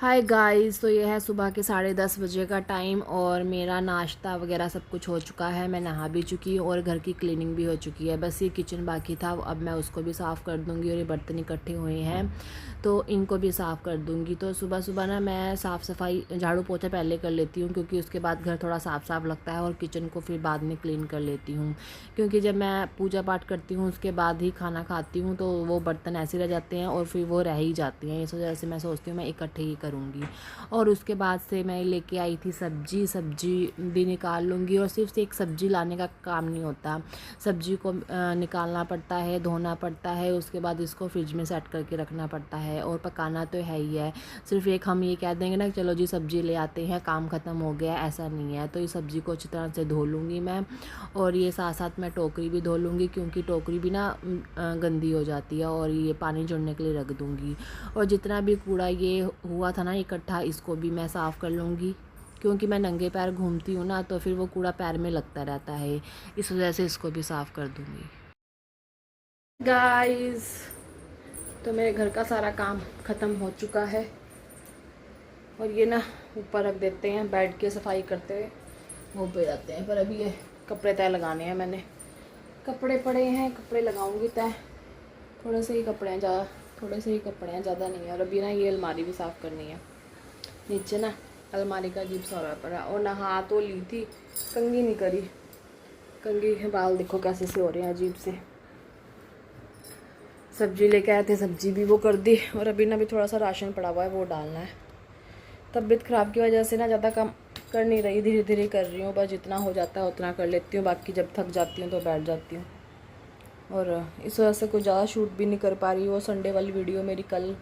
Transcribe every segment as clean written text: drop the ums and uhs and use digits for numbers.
Hi guys, तो ये है सुबह के 10:30 बजे का टाइम और मेरा नाश्ता वगैरह सब कुछ हो चुका है। मैं नहा भी चुकी हूँ और घर की क्लीनिंग भी हो चुकी है। बस ये किचन बाकी था, अब मैं उसको भी साफ़ कर दूँगी और ये बर्तन इकट्ठे हुए हैं तो इनको भी साफ़ कर दूँगी। तो सुबह सुबह ना मैं साफ़ सफाई झाड़ू पोछा पहले कर लेती हूँ, क्योंकि उसके बाद घर थोड़ा साफ़ साफ़ लगता है और किचन को फिर बाद में क्लीन कर लेती हूँ। क्योंकि जब मैं पूजा पाठ करती हूँ उसके बाद ही खाना खाती हूँ तो वो बर्तन ऐसे रह जाते हैं और फिर वो रह ही जाती हैं। इस वजह से मैं सोचती हूँ मैं इकट्ठे ही करूँगी। और उसके बाद से मैं लेके आई थी सब्जी भी निकाल लूँगी। और सिर्फ से एक सब्जी लाने का काम नहीं होता, सब्जी को निकालना पड़ता है, धोना पड़ता है, उसके बाद इसको फ्रिज में सेट करके रखना पड़ता है और पकाना तो है ही है। सिर्फ एक हम ये कह देंगे ना चलो जी सब्जी ले आते हैं, काम ख़त्म हो गया, ऐसा नहीं है। तो ये सब्ज़ी को अच्छी तरह से धो लूँगी मैं, और ये साथ साथ मैं टोकरी भी धो लूँगी, क्योंकि टोकरी भी ना गंदी हो जाती है, और ये पानी जोड़ने के लिए रख दूँगी। और जितना भी कूड़ा ये हुआ था ना इकट्ठा, इसको भी मैं साफ़ कर लूँगी, क्योंकि मैं नंगे पैर घूमती हूँ ना तो फिर वो कूड़ा पैर में लगता रहता है, इस वजह से इसको भी साफ़ कर दूँगी। गाइस, तो मेरे घर का सारा काम ख़त्म हो चुका है और ये ना ऊपर रख देते हैं, बेड की सफाई करते हुए वो पे जाते हैं। पर अभी ये कपड़े तय लगाने हैं, मैंने कपड़े पड़े हैं, कपड़े लगाऊंगी तय। थोड़े से ही कपड़े हैं, ज़्यादा नहीं है। और अभी ना ये अलमारी भी साफ़ करनी है, नीचे ना अलमारी का अजीब सा हो रहा पड़ा। और नहा तो ली थी, कंघी नहीं करी, कंघी के बाल देखो कैसे से हो रहे हैं अजीब से। सब्जी लेके आए थे, सब्जी भी वो कर दी। और अभी ना भी थोड़ा सा राशन पड़ा हुआ है, वो डालना है। तबीयत ख़राब की वजह से ना ज़्यादा काम कर नहीं रही, धीरे धीरे कर रही हूँ। बस जितना हो जाता है उतना कर लेती हूँ, बाकी जब थक जाती हूँ तो बैठ जाती हूँ। और इस वजह से कुछ ज़्यादा शूट भी नहीं कर पा रही। वो संडे वाली वीडियो मेरी कल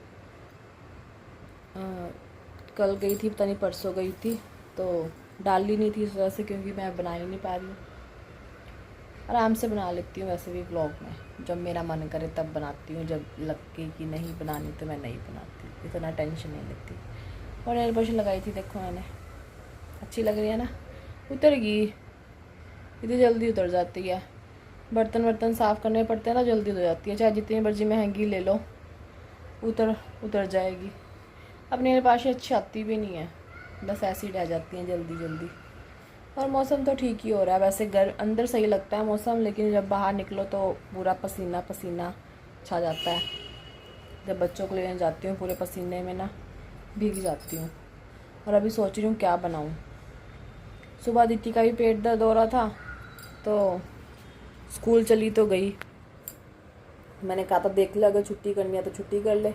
गई थी, पता नहीं परसों गई थी, तो डाली नहीं थी इस वजह से, क्योंकि मैं बना ही नहीं पा रही हूँ। आराम से बना लेती हूँ वैसे भी ब्लॉग में, जब मेरा मन करे तब बनाती हूँ, जब लगती कि नहीं बनानी तो मैं नहीं बनाती, इतना टेंशन नहीं लेती। और नेल पॉलिश लगाई थी, देखो मैंने, अच्छी लग रही है ना, उतर गई, इतनी जल्दी उतर जाती है। बर्तन साफ़ करने पड़ते हैं ना, जल्दी हो जाती है, चाहे जितनी मर्जी महंगी ले लो उतर जाएगी। अब नेल पॉलिश अच्छी आती भी नहीं है, बस ऐसी रह जाती हैं जल्दी। और मौसम तो ठीक ही हो रहा है वैसे, घर अंदर सही लगता है मौसम, लेकिन जब बाहर निकलो तो पूरा पसीना पसीना छा जाता है। जब बच्चों को लेने जाती हूँ पूरे पसीने में ना भीग जाती हूँ। और अभी सोच रही हूँ क्या बनाऊँ। सुबह दीदी का भी पेट दर्द हो रहा था तो स्कूल चली तो गई, मैंने कहा था देख ले अगर छुट्टी करनी है तो छुट्टी कर ले,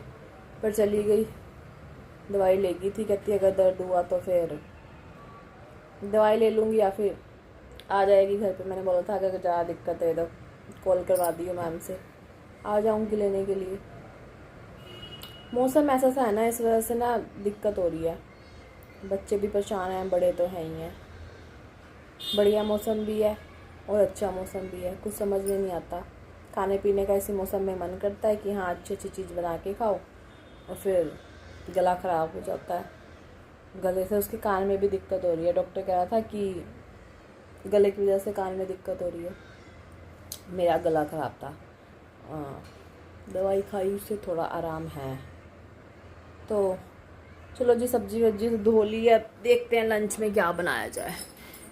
पर चली गई। दवाई लेगी थी, कहती अगर दर्द हुआ तो फिर दवाई ले लूँगी या फिर आ जाएगी घर पे। मैंने बोला था अगर ज़्यादा दिक्कत है तो कॉल करवा दियो मैम से, आ जाऊँगी लेने के लिए। मौसम ऐसा सा है ना, इस वजह से ना दिक्कत हो रही है, बच्चे भी परेशान हैं, बड़े तो हैं ही हैं। बढ़िया मौसम भी है और अच्छा मौसम भी है, कुछ समझ में नहीं आता। खाने पीने का इसी मौसम में मन करता है कि हाँ अच्छी चीज़ बना के खाओ, और फिर गला ख़राब हो जाता है। गले से उसके कान में भी दिक्कत हो रही है, डॉक्टर कह रहा था कि गले की वजह से कान में दिक्कत हो रही है। मेरा गला ख़राब था, दवाई खाई, उससे थोड़ा आराम है। तो चलो जी, सब्जी वब्जी धो ली है, देखते हैं लंच में क्या बनाया जाए,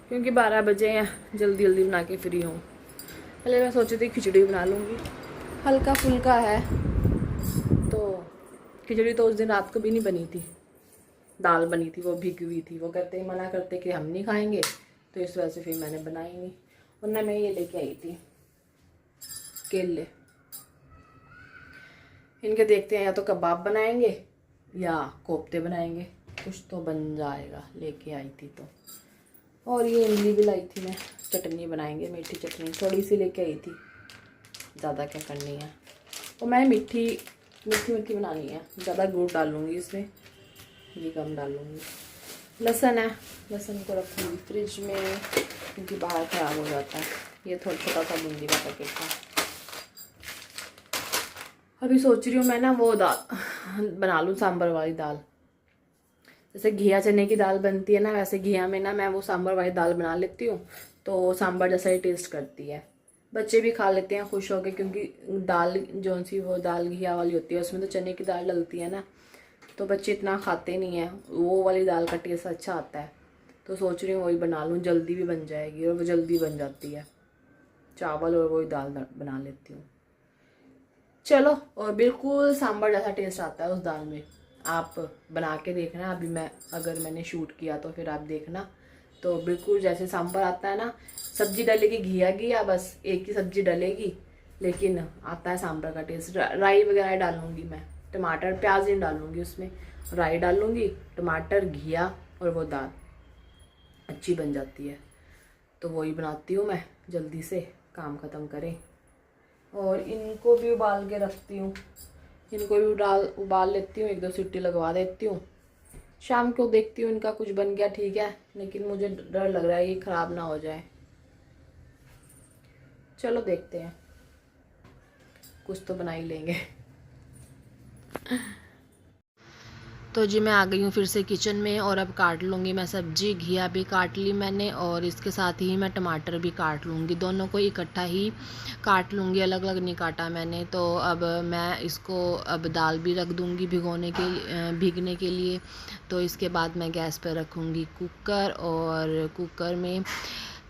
क्योंकि 12 बजे हैं, जल्दी बना के फ्री हूँ। पहले मैं सोची थी खिचड़ी बना लूँगी, हल्का फुल्का है। तो खिचड़ी तो उस दिन रात को भी नहीं बनी थी, दाल बनी थी, वो भीगी हुई थी। वो कहते मना करते कि हम नहीं खाएंगे, तो इस वजह से फिर मैंने बनाई नहीं। वरना मैं ये लेके आई थी केले, इनके देखते हैं या तो कबाब बनाएंगे या कोफ्ते बनाएंगे, कुछ तो बन जाएगा। लेके आई थी तो। और ये इमली भी लाई थी मैं, चटनी बनाएंगे, मीठी चटनी थोड़ी सी लेके आई थी, ज़्यादा क्या करनी है। और मैं मीठी बनानी है, ज़्यादा गुड़ डालूँगी इसमें, ये कम डालूँगी। लहसुन है, लहसुन को रखूँगी फ्रिज में, क्योंकि बाहर ख़राब हो जाता है। ये थोड़ा छोटा सा बूंदी का पैकेट था। अभी सोच रही हूँ मैं ना वो दाल बना लूँ, सांभर वाली दाल। जैसे घिया चने की दाल बनती है ना, वैसे घिया में ना मैं वो सांभर वाली दाल बना लेती हूँ, तो सांभर जैसा ही टेस्ट करती है। बच्चे भी खा लेते हैं खुश होकर, क्योंकि दाल जो सी वो दाल घिया वाली होती है उसमें तो चने की दाल डलती है ना, तो बच्चे इतना खाते नहीं हैं, वो वाली दाल का टेस्ट अच्छा आता है। तो सोच रही हूँ वही बना लूँ, जल्दी भी बन जाएगी और वो जल्दी बन जाती है। चावल और वही दाल बना लेती हूँ। चलो, और बिल्कुल सांभर जैसा टेस्ट आता है उस दाल में। आप बना के देखना, अभी अगर मैंने शूट किया तो फिर आप देखना। तो बिल्कुल जैसे सांभर आता है ना, सब्जी डलेगी घिया घिया, बस एक ही सब्जी डलेगी, लेकिन आता है सांभर का टेस्ट। राई वगैरह डालूंगी मैं, टमाटर प्याज नहीं डालूंगी उसमें, राई डालूंगी, टमाटर घिया और वो दाल अच्छी बन जाती है। तो वही बनाती हूँ मैं, जल्दी से काम ख़त्म करें। और इनको भी उबाल के रखती हूँ, इनको भी उबाल लेती हूँ, 1-2 सीटी लगवा देती हूँ। शाम को देखती हूँ इनका कुछ बन गया ठीक है, लेकिन मुझे डर लग रहा है ये ख़राब ना हो जाए। चलो देखते हैं, कुछ तो बना ही लेंगे। तो जी मैं आ गई हूँ फिर से किचन में, और अब काट लूँगी मैं सब्जी। घिया भी काट ली मैंने, और इसके साथ ही मैं टमाटर भी काट लूँगी, दोनों को इकट्ठा ही काट लूँगी, अलग अलग नहीं काटा मैंने। तो अब मैं इसको अब दाल भी रख दूँगी भीगने के लिए। तो इसके बाद मैं गैस पर रखूँगी कुकर, और कुकर में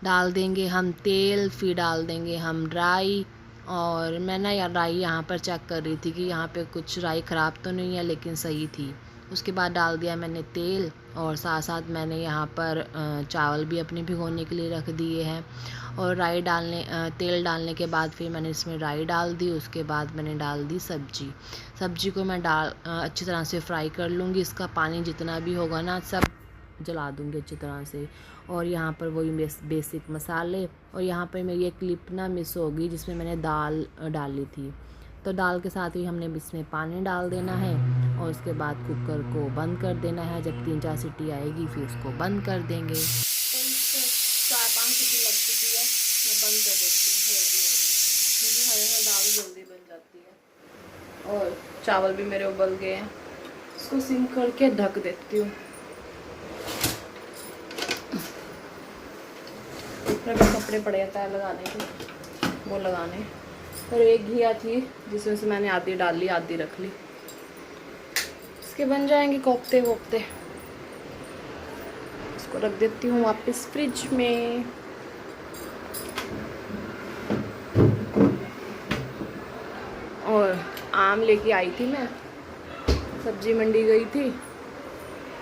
डाल देंगे हम तेल, फिर डाल देंगे हम राई। और मैं ना यार राई यहाँ पर चेक कर रही थी कि यहाँ पे कुछ राई ख़राब तो नहीं है, लेकिन सही थी। उसके बाद डाल दिया मैंने तेल, और साथ साथ मैंने यहाँ पर चावल भी अपने भिगोने के लिए रख दिए हैं। और तेल डालने के बाद फिर मैंने इसमें राई डाल दी। उसके बाद मैंने डाल दी सब्जी को मैं अच्छी तरह से फ्राई कर लूँगी। इसका पानी जितना भी होगा ना सब जला दूँगी अच्छी तरह से। और यहाँ पर वही बेसिक मसाले, और यहाँ पर मेरी एक क्लिप ना मिस हो गई जिसमें मैंने दाल डाली थी। तो दाल के साथ ही हमने इसमें पानी डाल देना है, और उसके बाद कुकर को बंद कर देना है। जब 3-4 सीटी आएगी फिर उसको बंद कर देंगे। तो इसको 4-5 सीटी लग चुकी है, मैं बंद कर देती हूँ, क्योंकि हरे दाल जल्दी बन जाती है। और चावल भी मेरे उबल गए हैं, इसको सिम करके ढक देती हूँ। कपड़े पड़े हैं तय लगाने के, वो लगाने। और एक घिया थी जिसमें से मैंने आधी डाल ली, आधी रख ली। इसके बन जाएंगे कोफ्ते वोफ्ते। इसको रख देती हूँ वापस फ्रिज में। और आम लेके आई थी मैं, सब्जी मंडी गई थी,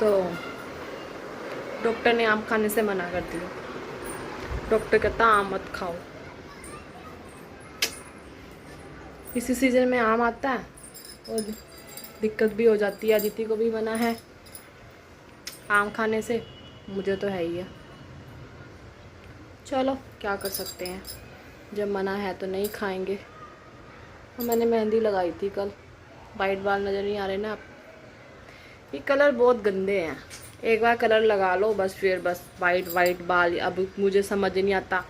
तो डॉक्टर ने आम खाने से मना कर दिया। डॉक्टर कहता आम मत खाओ। इसी सीज़न में आम आता है और दिक्कत भी हो जाती है। अदिति को भी मना है आम खाने से, मुझे तो है ही है। चलो क्या कर सकते हैं, जब मना है तो नहीं खाएंगे। और मैंने मेहंदी लगाई थी कल, वाइट बाल नज़र नहीं आ रहे ना आप। ये कलर बहुत गंदे हैं, एक बार कलर लगा लो बस, फिर बस वाइट बाल। अब मुझे समझ नहीं आता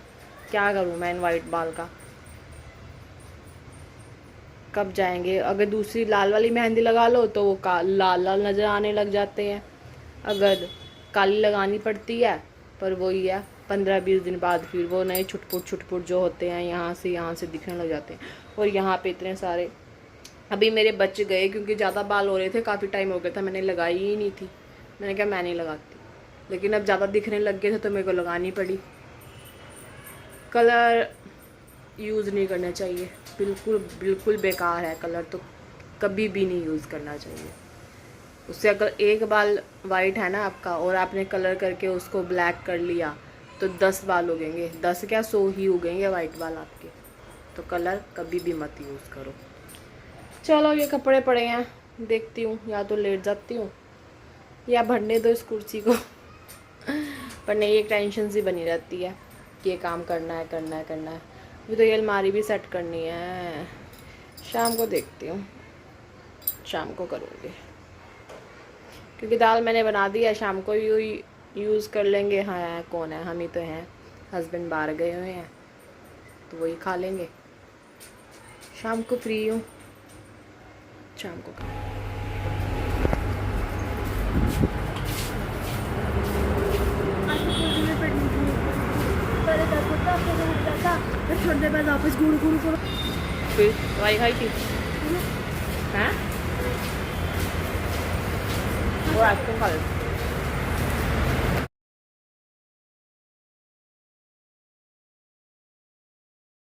क्या करूँ मैं इन वाइट बाल का, कब जाएंगे। अगर दूसरी लाल वाली मेहंदी लगा लो तो वो लाल नज़र आने लग जाते हैं। अगर काली लगानी पड़ती है, पर वही है 15-20 दिन बाद फिर वो नए छुटपुट जो होते हैं यहाँ से दिखने लग जाते हैं। और यहाँ पे इतने सारे अभी मेरे बच गए, क्योंकि ज़्यादा बाल हो रहे थे, काफ़ी टाइम हो गया था मैंने लगाई ही नहीं थी। मैंने कहा मैं नहीं लगाती, लेकिन अब ज़्यादा दिखने लग गए थे तो मेरे को लगानी पड़ी। कलर यूज़ नहीं करना चाहिए, बिल्कुल बेकार है कलर, तो कभी भी नहीं यूज़ करना चाहिए। उससे अगर एक बाल वाइट है ना आपका, और आपने कलर करके उसको ब्लैक कर लिया, तो 10 बाल उगेंगे, 10 क्या 100 ही उगेंगे वाइट बाल आपके। तो कलर कभी भी मत यूज़ करो। चलो ये कपड़े पड़े हैं, देखती हूँ, या तो लेट जाती हूँ या भरने दो इस कुर्सी को। पर नहीं, एक टेंशन सी बनी रहती है कि ये काम करना है। अभी तो ये अलमारी भी सेट करनी है, शाम को देखती हूँ, शाम को करूँगी, क्योंकि दाल मैंने बना दी है, शाम को यूज़ कर लेंगे। हाँ कौन है, हम ही तो हैं, हस्बैंड बाहर गए हुए हैं तो वही खा लेंगे। शाम को फ्री हूँ, शाम को थोड़ी देर बाद वापस घूर करो। फिर दवाई खाई थी? हाँ और आइसक्रीम खा लेते हैं।